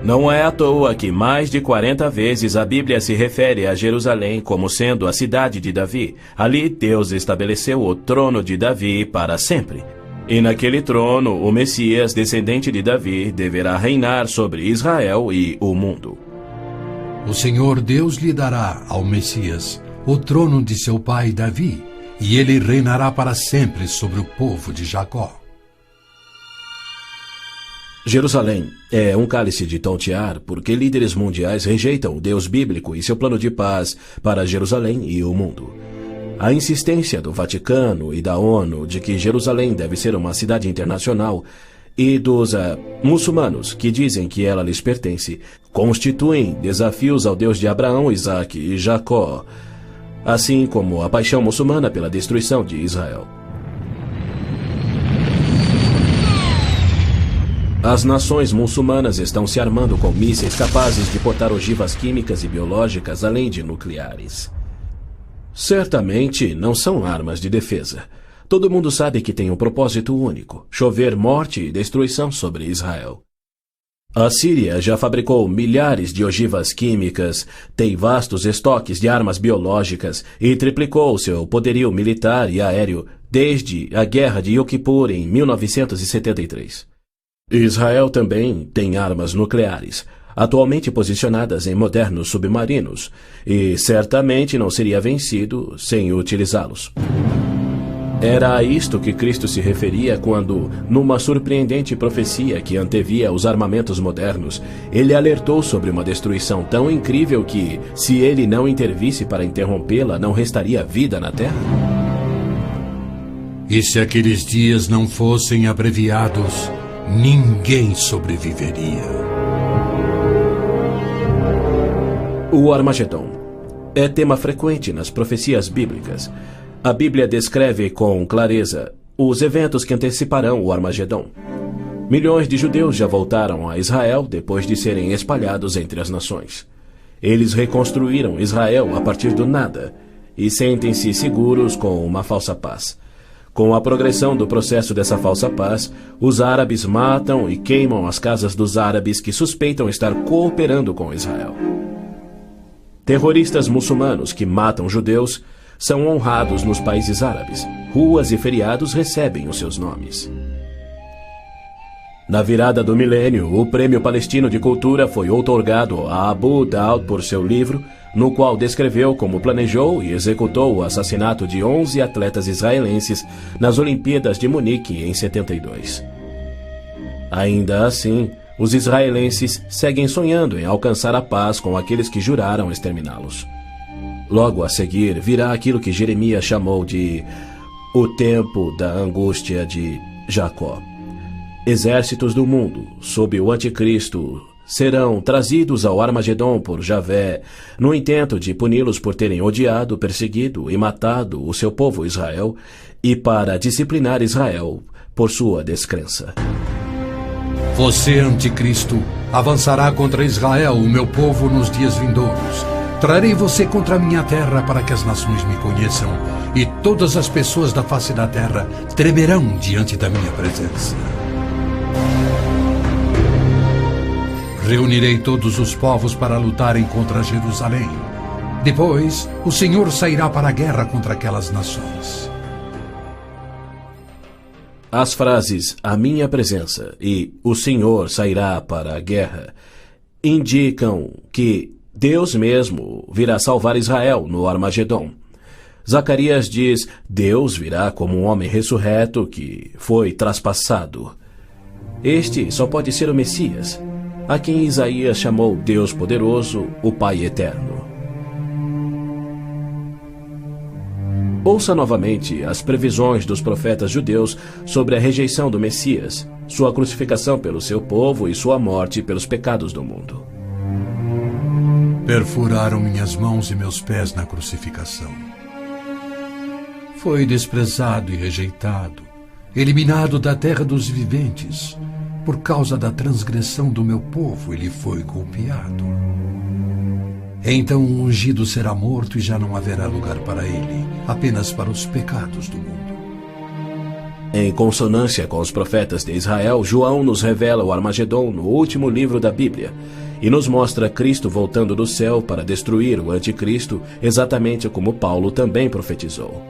Não é à toa que mais de 40 vezes a Bíblia se refere a Jerusalém como sendo a cidade de Davi. Ali Deus estabeleceu o trono de Davi para sempre. E naquele trono, o Messias, descendente de Davi, deverá reinar sobre Israel e o mundo. O Senhor Deus lhe dará ao Messias o trono de seu pai Davi, e ele reinará para sempre sobre o povo de Jacó. Jerusalém é um cálice de tontear porque líderes mundiais rejeitam o Deus bíblico e seu plano de paz para Jerusalém e o mundo. A insistência do Vaticano e da ONU de que Jerusalém deve ser uma cidade internacional e dos muçulmanos que dizem que ela lhes pertence constituem desafios ao Deus de Abraão, Isaque e Jacó, assim como a paixão muçulmana pela destruição de Israel. As nações muçulmanas estão se armando com mísseis capazes de portar ogivas químicas e biológicas, além de nucleares. Certamente não são armas de defesa. Todo mundo sabe que tem um propósito único: chover morte e destruição sobre Israel. A Síria já fabricou milhares de ogivas químicas, tem vastos estoques de armas biológicas e triplicou seu poderio militar e aéreo desde a Guerra de Yom Kippur em 1973. Israel também tem armas nucleares, atualmente posicionadas em modernos submarinos, e certamente não seria vencido sem utilizá-los. Era a isto que Cristo se referia quando, numa surpreendente profecia que antevia os armamentos modernos, ele alertou sobre uma destruição tão incrível que, se ele não intervisse para interrompê-la, não restaria vida na Terra? E se aqueles dias não fossem abreviados, ninguém sobreviveria. O Armagedon é tema frequente nas profecias bíblicas. A Bíblia descreve com clareza os eventos que anteciparão o Armagedon. Milhões de judeus já voltaram a Israel depois de serem espalhados entre as nações. Eles reconstruíram Israel a partir do nada e sentem-se seguros com uma falsa paz. Com a progressão do processo dessa falsa paz, os árabes matam e queimam as casas dos árabes que suspeitam estar cooperando com Israel. Terroristas muçulmanos que matam judeus são honrados nos países árabes. Ruas e feriados recebem os seus nomes. Na virada do milênio, o Prêmio Palestino de Cultura foi outorgado a Abu Daud por seu livro no qual descreveu como planejou e executou o assassinato de 11 atletas israelenses nas Olimpíadas de Munique em 72. Ainda assim, os israelenses seguem sonhando em alcançar a paz com aqueles que juraram exterminá-los. Logo a seguir virá aquilo que Jeremias chamou de o tempo da angústia de Jacó. Exércitos do mundo, sob o anticristo, serão trazidos ao Armagedon por Javé, no intento de puni-los por terem odiado, perseguido e matado o seu povo Israel, e para disciplinar Israel por sua descrença. Você, anticristo, avançará contra Israel, o meu povo, nos dias vindouros. Trarei você contra a minha terra para que as nações me conheçam, e todas as pessoas da face da terra tremerão diante da minha presença. Reunirei todos os povos para lutarem contra Jerusalém. Depois, o Senhor sairá para a guerra contra aquelas nações. As frases "a minha presença" e "o Senhor sairá para a guerra" indicam que Deus mesmo virá salvar Israel no Armagedon. Zacarias diz: Deus virá como um homem ressurreto que foi traspassado. Este só pode ser o Messias, a quem Isaías chamou Deus poderoso, o Pai eterno. Ouça novamente as previsões dos profetas judeus sobre a rejeição do Messias, sua crucificação pelo seu povo e sua morte pelos pecados do mundo. Perfuraram minhas mãos e meus pés na crucificação. Foi desprezado e rejeitado, eliminado da terra dos viventes. Por causa da transgressão do meu povo, ele foi golpeado. Então o ungido será morto e já não haverá lugar para ele, apenas para os pecados do mundo. Em consonância com os profetas de Israel, João nos revela o Armagedon no último livro da Bíblia e nos mostra Cristo voltando do céu para destruir o anticristo, exatamente como Paulo também profetizou.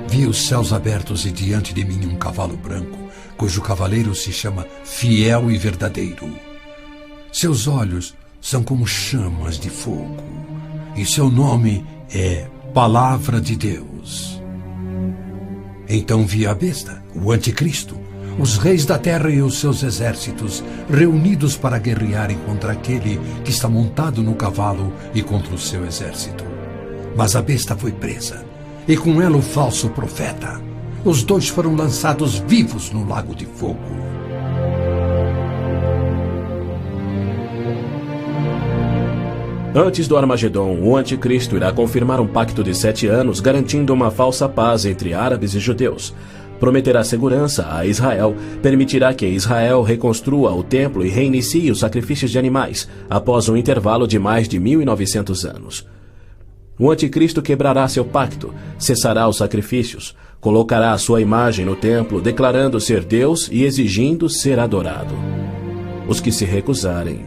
Vi os céus abertos e diante de mim um cavalo branco, cujo cavaleiro se chama Fiel e Verdadeiro. Seus olhos são como chamas de fogo, e seu nome é Palavra de Deus. Então vi a besta, o anticristo, os reis da terra e os seus exércitos, reunidos para guerrearem contra aquele que está montado no cavalo e contra o seu exército. Mas a besta foi presa, e com ela o falso profeta. Os dois foram lançados vivos no lago de fogo. Antes do Armagedon, o anticristo irá confirmar um pacto de 7 anos, garantindo uma falsa paz entre árabes e judeus. Prometerá segurança a Israel, permitirá que Israel reconstrua o templo e reinicie os sacrifícios de animais, após um intervalo de mais de 1900 anos. O anticristo quebrará seu pacto, cessará os sacrifícios, colocará a sua imagem no templo, declarando ser Deus e exigindo ser adorado. Os que se recusarem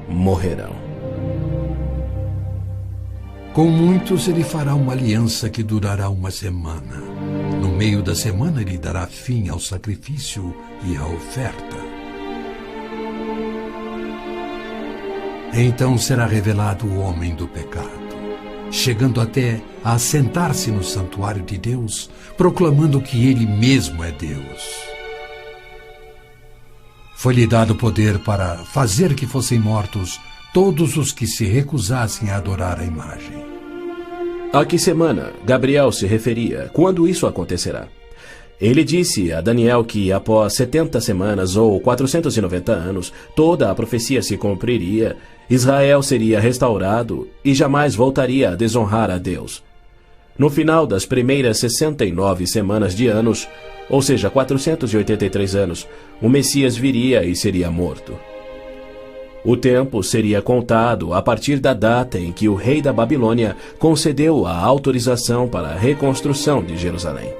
morrerão. Com muitos ele fará uma aliança que durará uma semana. No meio da semana ele dará fim ao sacrifício e à oferta. Então será revelado o homem do pecado, chegando até a assentar-se no santuário de Deus, proclamando que ele mesmo é Deus. Foi-lhe dado poder para fazer que fossem mortos todos os que se recusassem a adorar a imagem. A que semana Gabriel se referia? Quando isso acontecerá? Ele disse a Daniel que após 70 semanas ou 490 anos, toda a profecia se cumpriria, Israel seria restaurado e jamais voltaria a desonrar a Deus. No final das primeiras 69 semanas de anos, ou seja, 483 anos, o Messias viria e seria morto. O tempo seria contado a partir da data em que o rei da Babilônia concedeu a autorização para a reconstrução de Jerusalém.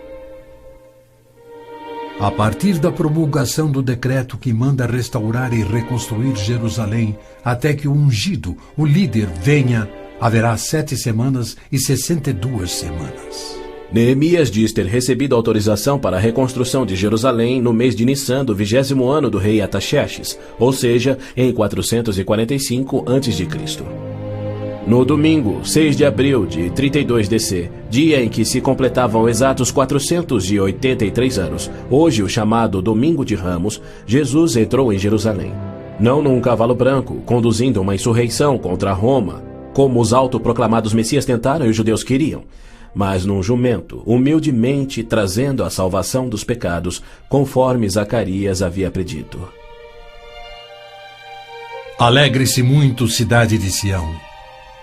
A partir da promulgação do decreto que manda restaurar e reconstruir Jerusalém, até que o ungido, o líder, venha, haverá 7 semanas e 62 semanas. Neemias diz ter recebido autorização para a reconstrução de Jerusalém no mês de Nissan do 20º ano do rei Artaxerxes, ou seja, em 445 a.C. No domingo, 6 de abril de 32 DC, dia em que se completavam exatos 483 anos, hoje o chamado Domingo de Ramos, Jesus entrou em Jerusalém. Não num cavalo branco, conduzindo uma insurreição contra Roma, como os autoproclamados messias tentaram e os judeus queriam, mas num jumento, humildemente trazendo a salvação dos pecados, conforme Zacarias havia predito. Alegre-se muito, cidade de Sião.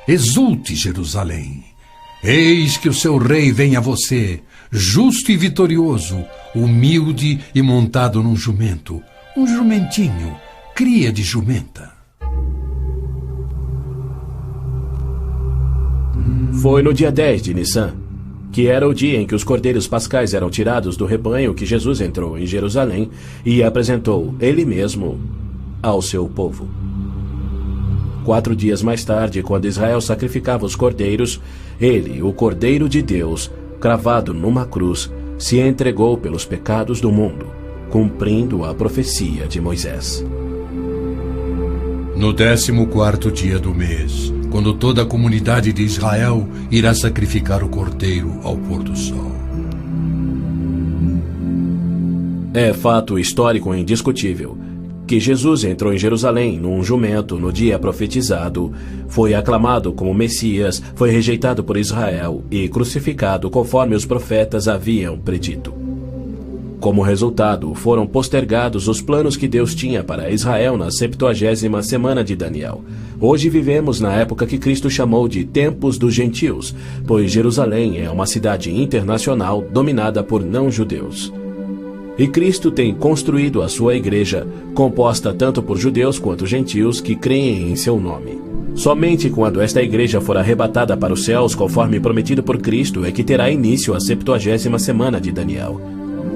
Exulte, Jerusalém. Eis que o seu rei vem a você, justo e vitorioso, humilde e montado num jumento, um jumentinho, cria de jumenta. Foi no dia 10 de Nissan, que era o dia em que os cordeiros pascais eram tirados do rebanho, que Jesus entrou em Jerusalém e apresentou ele mesmo ao seu povo. 4 dias mais tarde, quando Israel sacrificava os cordeiros, ele, o Cordeiro de Deus, cravado numa cruz, se entregou pelos pecados do mundo, cumprindo a profecia de Moisés. No 14º dia do mês, quando toda a comunidade de Israel irá sacrificar o cordeiro ao pôr do sol. É fato histórico indiscutível que Jesus entrou em Jerusalém num jumento no dia profetizado, foi aclamado como Messias, foi rejeitado por Israel e crucificado conforme os profetas haviam predito. Como resultado, foram postergados os planos que Deus tinha para Israel na 70ª semana de Daniel. Hoje vivemos na época que Cristo chamou de Tempos dos Gentios, pois Jerusalém é uma cidade internacional dominada por não-judeus. E Cristo tem construído a sua igreja, composta tanto por judeus quanto gentios que creem em seu nome. Somente quando esta igreja for arrebatada para os céus, conforme prometido por Cristo, é que terá início a 70ª semana de Daniel.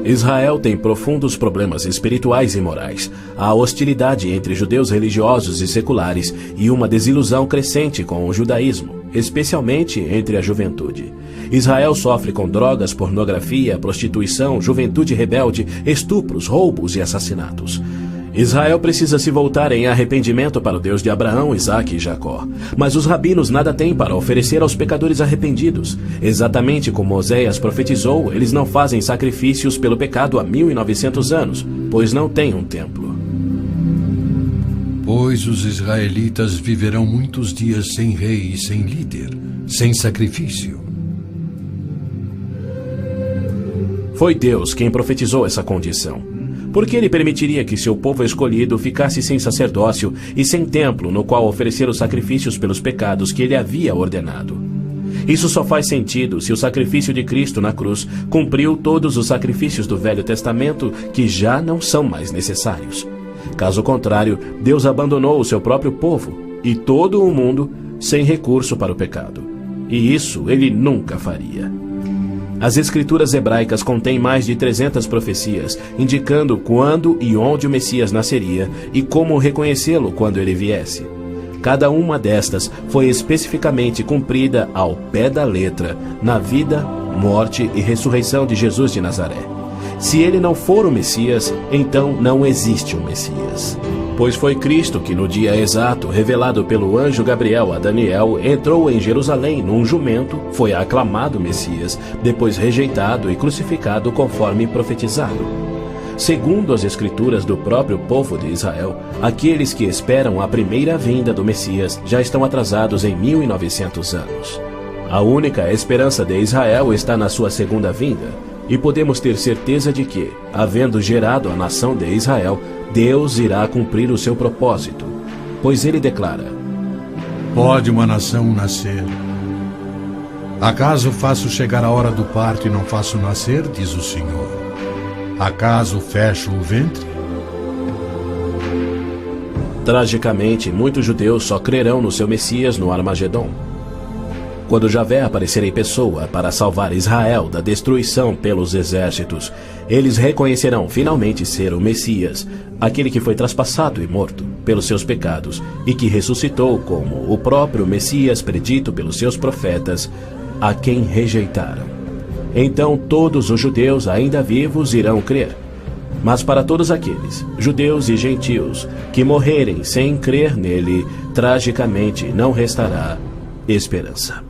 Israel tem profundos problemas espirituais e morais, há hostilidade entre judeus religiosos e seculares e uma desilusão crescente com o judaísmo, especialmente entre a juventude. Israel sofre com drogas, pornografia, prostituição, juventude rebelde, estupros, roubos e assassinatos. Israel precisa se voltar em arrependimento para o Deus de Abraão, Isaque e Jacó. Mas os rabinos nada têm para oferecer aos pecadores arrependidos. Exatamente como Oséias profetizou, eles não fazem sacrifícios pelo pecado há 1900 anos, pois não têm um templo. Pois os israelitas viverão muitos dias sem rei e sem líder, sem sacrifício. Foi Deus quem profetizou essa condição. Por que ele permitiria que seu povo escolhido ficasse sem sacerdócio e sem templo no qual oferecer os sacrifícios pelos pecados que ele havia ordenado? Isso só faz sentido se o sacrifício de Cristo na cruz cumpriu todos os sacrifícios do Velho Testamento que já não são mais necessários. Caso contrário, Deus abandonou o seu próprio povo e todo o mundo sem recurso para o pecado. E isso ele nunca faria. As escrituras hebraicas contêm mais de 300 profecias, indicando quando e onde o Messias nasceria e como reconhecê-lo quando ele viesse. Cada uma destas foi especificamente cumprida ao pé da letra na vida, morte e ressurreição de Jesus de Nazaré. Se ele não for o Messias, então não existe um Messias. Pois foi Cristo que no dia exato, revelado pelo anjo Gabriel a Daniel, entrou em Jerusalém num jumento, foi aclamado Messias, depois rejeitado e crucificado conforme profetizado. Segundo as escrituras do próprio povo de Israel, aqueles que esperam a primeira vinda do Messias já estão atrasados em 1900 anos. A única esperança de Israel está na sua segunda vinda. E podemos ter certeza de que, havendo gerado a nação de Israel, Deus irá cumprir o seu propósito, pois ele declara: Pode uma nação nascer? Acaso faço chegar a hora do parto e não faço nascer, diz o Senhor? Acaso fecho o ventre? Tragicamente, muitos judeus só crerão no seu Messias no Armagedon. Quando Javé aparecer em pessoa para salvar Israel da destruição pelos exércitos, eles reconhecerão finalmente ser o Messias, aquele que foi traspassado e morto pelos seus pecados e que ressuscitou como o próprio Messias predito pelos seus profetas, a quem rejeitaram. então todos os judeus ainda vivos irão crer. Mas para todos aqueles, judeus e gentios, que morrerem sem crer nele, tragicamente não restará esperança.